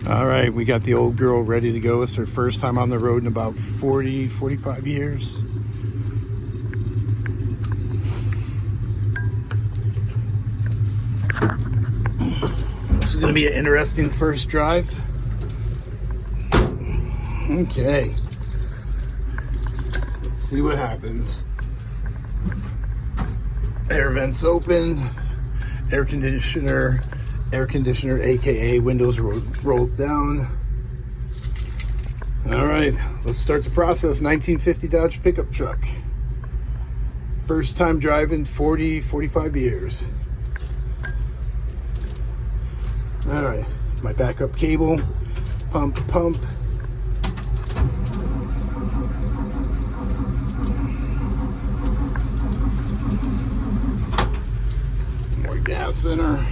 All right, we got the old girl ready to go. It's her first time on the road in about 45 years. This is going to be an interesting first drive. Okay. Let's see what happens. Air vents open. Air conditioner, aka windows rolled down. All right, let's start the process. 1950 Dodge pickup truck. First time driving, 45 years. All right, my backup cable, pump. More gas in her.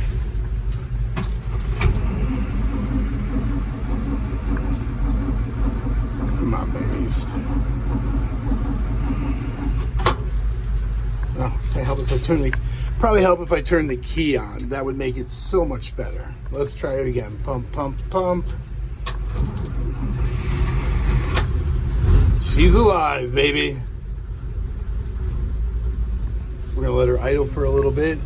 Come on, babies. Oh, can I help if I turn the... Probably help if I turn the key on. That would make it so much better. Let's try it again. Pump. She's alive, baby. We're gonna let her idle for a little bit.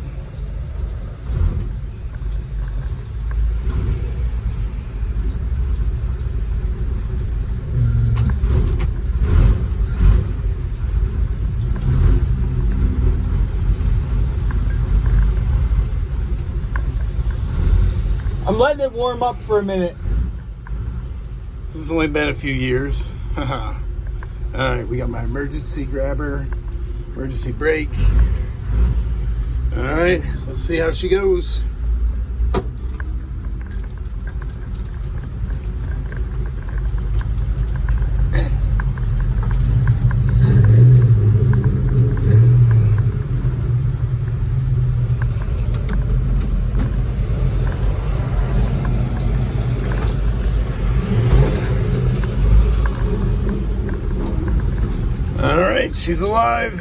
I'm letting it warm up for a minute. This has only been a few years. All right, we got my emergency grabber, emergency brake. All right, let's see how she goes. All right, she's alive.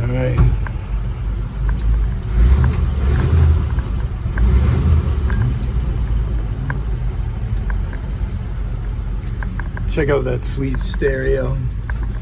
All right. Check out that sweet stereo.